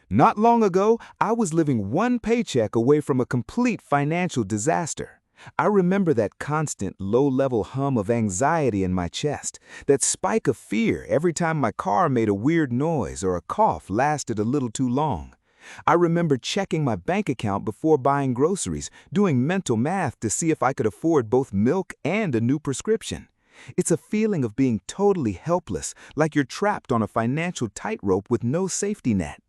Not long ago, I was living one paycheck away from a complete financial disaster. I remember that constant low-level hum of anxiety in my chest, that spike of fear every time my car made a weird noise or a cough lasted a little too long. I remember checking my bank account before buying groceries, doing mental math to see if I could afford both milk and a new prescription. It's a feeling of being totally helpless, like you're trapped on a financial tightrope with no safety net.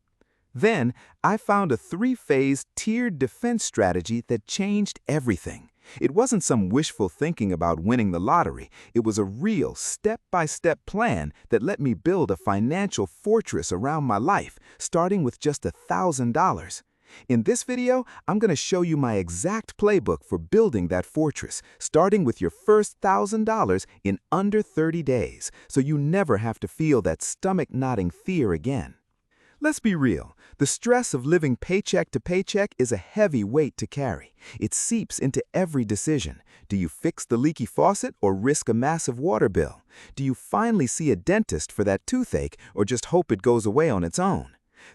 Then, I found a three-phase tiered defense strategy that changed everything. It wasn't some wishful thinking about winning the lottery. It was a real step-by-step plan that let me build a financial fortress around my life, starting with just $1,000. In this video, I'm going to show you my exact playbook for building that fortress, starting with your first $1,000 in under 30 days, so you never have to feel that stomach-knotting fear again. Let's be real, the stress of living paycheck to paycheck is a heavy weight to carry. It seeps into every decision. Do you fix the leaky faucet or risk a massive water bill? Do you finally see a dentist for that toothache or just hope it goes away on its own?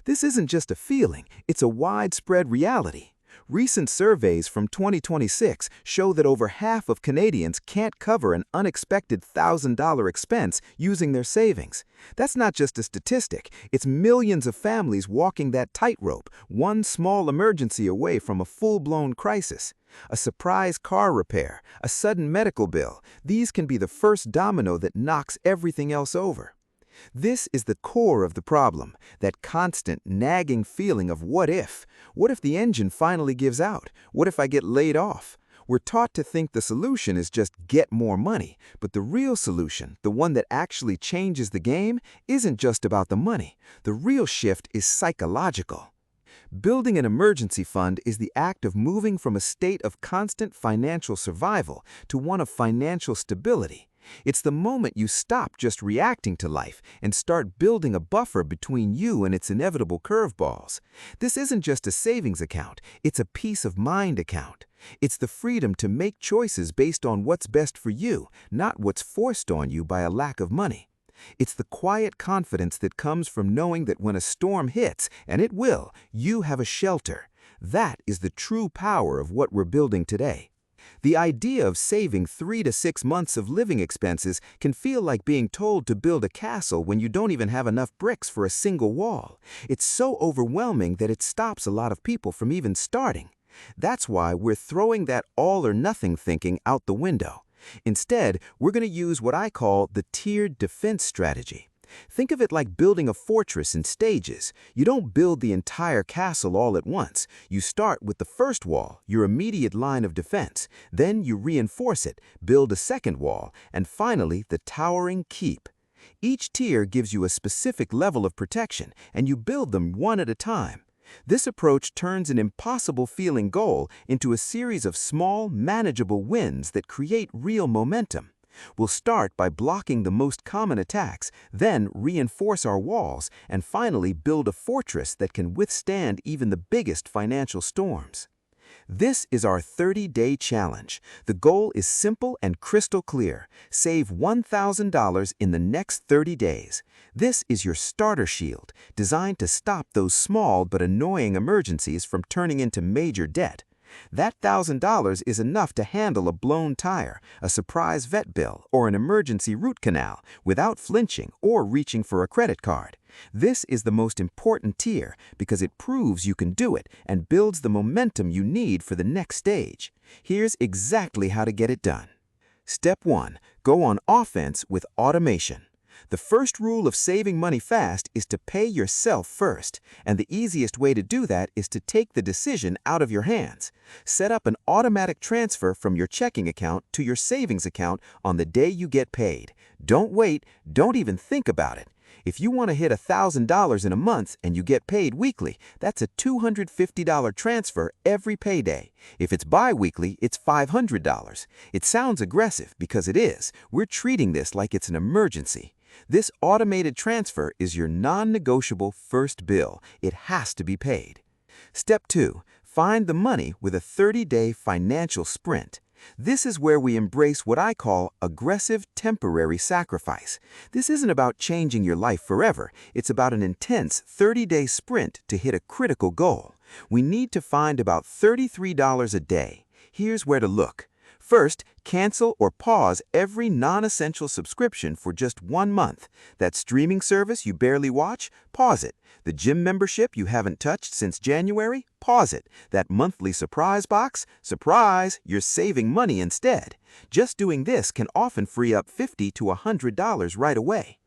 This isn't just a feeling, it's a widespread reality. Recent surveys from 2026 show that over half of Canadians can't cover an unexpected $1,000 expense using their savings. That's not just a statistic, it's millions of families walking that tightrope, one small emergency away from a full-blown crisis. A surprise car repair, a sudden medical bill, these can be the first domino that knocks everything else over. This is the core of the problem, that constant, nagging feeling of what if? What if the engine finally gives out? What if I get laid off? We're taught to think the solution is just get more money, but the real solution, the one that actually changes the game, isn't just about the money. The real shift is psychological. Building an emergency fund is the act of moving from a state of constant financial survival to one of financial stability. It's the moment you stop just reacting to life and start building a buffer between you and its inevitable curveballs. This isn't just a savings account, it's a peace of mind account. It's the freedom to make choices based on what's best for you, not what's forced on you by a lack of money. It's the quiet confidence that comes from knowing that when a storm hits, and it will, you have a shelter. That is the true power of what we're building today. The idea of saving 3 to 6 months of living expenses can feel like being told to build a castle when you don't even have enough bricks for a single wall. It's so overwhelming that it stops a lot of people from even starting. That's why we're throwing that all-or-nothing thinking out the window. Instead, we're going to use what I call the tiered defense strategy. Think of it like building a fortress in stages. You don't build the entire castle all at once. You start with the first wall, your immediate line of defense. Then you reinforce it, build a second wall, and finally the towering keep. Each tier gives you a specific level of protection, and you build them one at a time. This approach turns an impossible-feeling goal into a series of small, manageable wins that create real momentum. We'll start by blocking the most common attacks, then reinforce our walls, and finally build a fortress that can withstand even the biggest financial storms. This is our 30-day challenge. The goal is simple and crystal clear. Save $1,000 in the next 30 days. This is your starter shield, designed to stop those small but annoying emergencies from turning into major debt. That $1,000 is enough to handle a blown tire, a surprise vet bill, or an emergency root canal without flinching or reaching for a credit card. This is the most important tier because it proves you can do it and builds the momentum you need for the next stage. Here's exactly how to get it done. Step 1. Go on offense with automation. The first rule of saving money fast is to pay yourself first, and the easiest way to do that is to take the decision out of your hands. Set up an automatic transfer from your checking account to your savings account on the day you get paid. Don't wait, don't even think about it. If you want to hit $1,000 in a month and you get paid weekly, that's a $250 transfer every payday. If it's bi-weekly, it's $500. It sounds aggressive because it is. We're treating this like it's an emergency. This automated transfer is your non-negotiable first bill. It has to be paid. Step 2. Find the money with a 30-day financial sprint. This is where we embrace what I call aggressive temporary sacrifice. This isn't about changing your life forever. It's about an intense 30-day sprint to hit a critical goal. We need to find about $33 a day. Here's where to look. First, cancel or pause every non-essential subscription for just 1 month. That streaming service you barely watch? Pause it. The gym membership you haven't touched since January? Pause it. That monthly surprise box? Surprise, you're saving money instead. Just doing this can often free up $50 to $100 right away.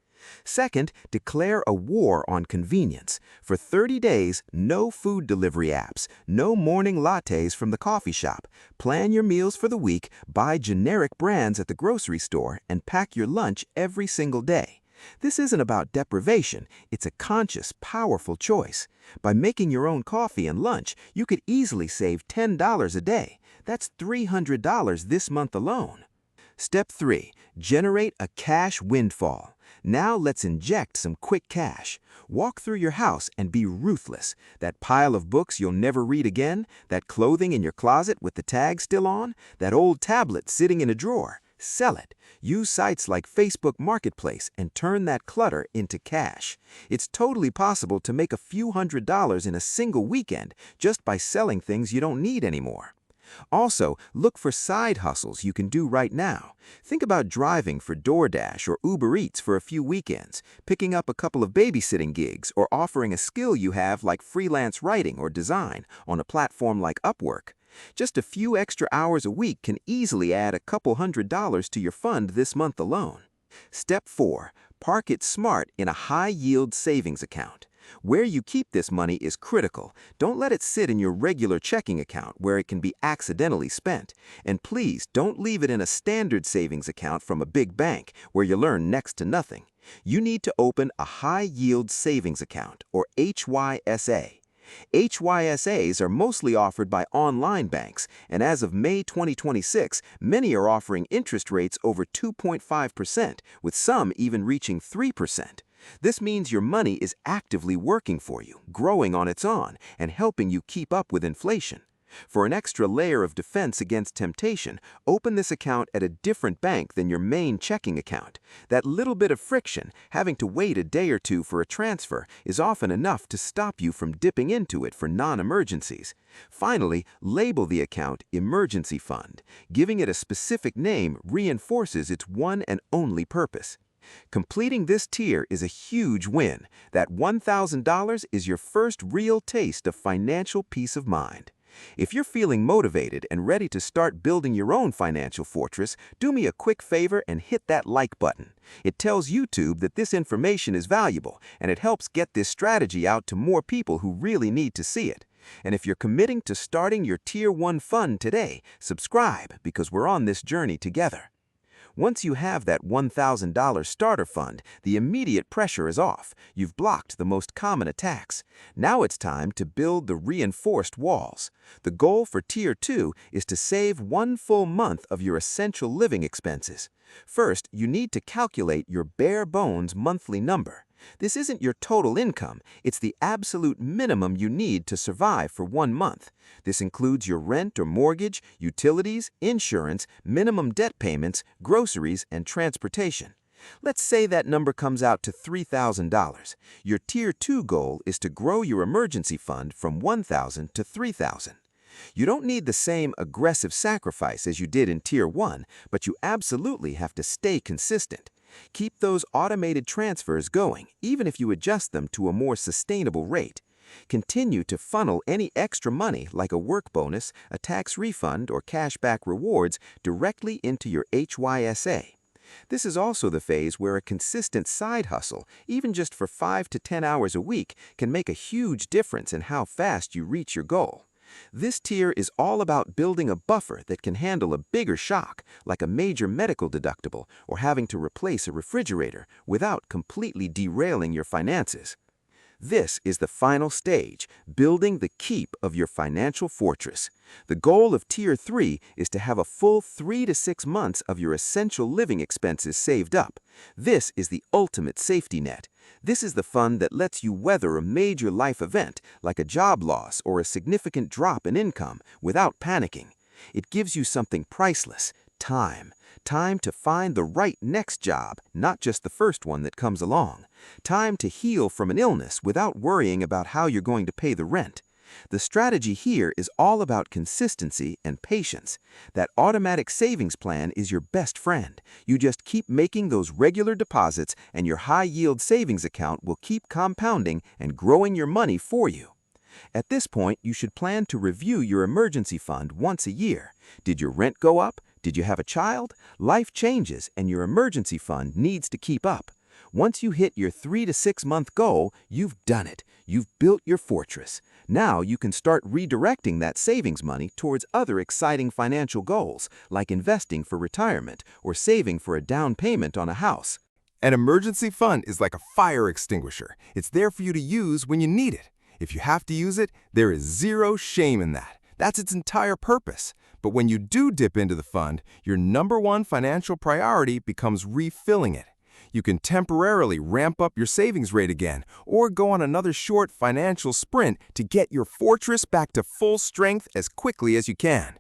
Second, declare a war on convenience. For 30 days, no food delivery apps, no morning lattes from the coffee shop. Plan your meals for the week, buy generic brands at the grocery store, and pack your lunch every single day. This isn't about deprivation, it's a conscious, powerful choice. By making your own coffee and lunch, you could easily save $10 a day. That's $300 this month alone. Step 3. Generate a cash windfall. Now let's inject some quick cash. Walk through your house and be ruthless. That pile of books you'll never read again, that clothing in your closet with the tag still on, that old tablet sitting in a drawer. Sell it. Use sites like Facebook Marketplace and turn that clutter into cash. It's totally possible to make a few $100s in a single weekend just by selling things you don't need anymore. Also, look for side hustles you can do right now. Think about driving for DoorDash or Uber Eats for a few weekends, picking up a couple of babysitting gigs, or offering a skill you have like freelance writing or design on a platform like Upwork. Just a few extra hours a week can easily add a couple $100s to your fund this month alone. Step 4. Park it smart in a high-yield savings account. Where you keep this money is critical. Don't let it sit in your regular checking account where it can be accidentally spent. And please don't leave it in a standard savings account from a big bank where you learn next to nothing. You need to open a high-yield savings account, or HYSA. HYSAs are mostly offered by online banks, and as of May 2026, many are offering interest rates over 2.5%, with some even reaching 3%. This means your money is actively working for you, growing on its own, and helping you keep up with inflation. For an extra layer of defense against temptation, open this account at a different bank than your main checking account. That little bit of friction, having to wait a day or two for a transfer, is often enough to stop you from dipping into it for non-emergencies. Finally, label the account Emergency Fund. Giving it a specific name reinforces its one and only purpose. Completing this tier is a huge win. That $1,000 is your first real taste of financial peace of mind. If you're feeling motivated and ready to start building your own financial fortress, do me a quick favor and hit that like button. It tells YouTube that this information is valuable, and it helps get this strategy out to more people who really need to see it. And if you're committing to starting your Tier 1 fund today, subscribe because we're on this journey together. Once you have that $1,000 starter fund, the immediate pressure is off. You've blocked the most common attacks. Now it's time to build the reinforced walls. The goal for Tier 2 is to save 1 full month of your essential living expenses. First, you need to calculate your bare bones monthly number. This isn't your total income, it's the absolute minimum you need to survive for 1 month. This includes your rent or mortgage, utilities, insurance, minimum debt payments, groceries, and transportation. Let's say that number comes out to $3,000. Your Tier 2 goal is to grow your emergency fund from $1,000 to $3,000. You don't need the same aggressive sacrifice as you did in Tier 1, but you absolutely have to stay consistent. Keep those automated transfers going, even if you adjust them to a more sustainable rate. Continue to funnel any extra money like a work bonus, a tax refund, or cashback rewards directly into your HYSA. This is also the phase where a consistent side hustle, even just for 5 to 10 hours a week, can make a huge difference in how fast you reach your goal. This tier is all about building a buffer that can handle a bigger shock, like a major medical deductible or having to replace a refrigerator, without completely derailing your finances. This is the final stage, building the keep of your financial fortress. The goal of Tier 3 is to have a full 3 to 6 months of your essential living expenses saved up. This is the ultimate safety net. This is the fund that lets you weather a major life event, like a job loss or a significant drop in income, without panicking. It gives you something priceless: time. Time to find the right next job, not just the first one that comes along. Time to heal from an illness without worrying about how you're going to pay the rent. The strategy here is all about consistency and patience. That automatic savings plan is your best friend. You just keep making those regular deposits, and your high-yield savings account will keep compounding and growing your money for you. At this point, you should plan to review your emergency fund once a year. Did your rent go up? Did you have a child? Life changes, and your emergency fund needs to keep up. Once you hit your 3 to 6 month goal, you've done it. You've built your fortress. Now you can start redirecting that savings money towards other exciting financial goals, like investing for retirement or saving for a down payment on a house. An emergency fund is like a fire extinguisher. It's there for you to use when you need it. If you have to use it, there is zero shame in that. That's its entire purpose. But when you do dip into the fund, your #1 financial priority becomes refilling it. You can temporarily ramp up your savings rate again, or go on another short financial sprint to get your fortress back to full strength as quickly as you can.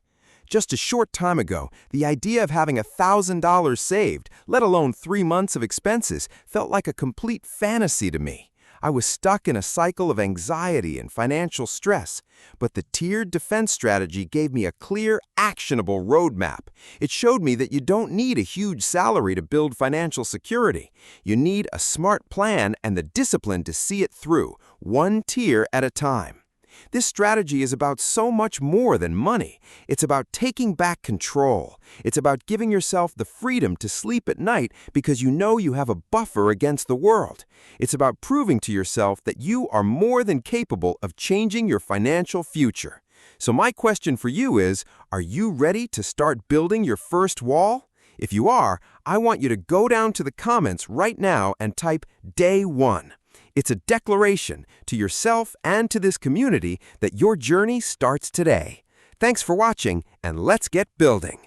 Just a short time ago, the idea of having $1,000 saved, let alone 3 months of expenses, felt like a complete fantasy to me. I was stuck in a cycle of anxiety and financial stress, but the tiered defense strategy gave me a clear, actionable roadmap. It showed me that you don't need a huge salary to build financial security. You need a smart plan and the discipline to see it through, one tier at a time. This strategy is about so much more than money. It's about taking back control. It's about giving yourself the freedom to sleep at night because you know you have a buffer against the world. It's about proving to yourself that you are more than capable of changing your financial future. So my question for you is, are you ready to start building your first wall? If you are, I want you to go down to the comments right now and type Day 1. It's a declaration to yourself and to this community that your journey starts today. Thanks for watching, and let's get building.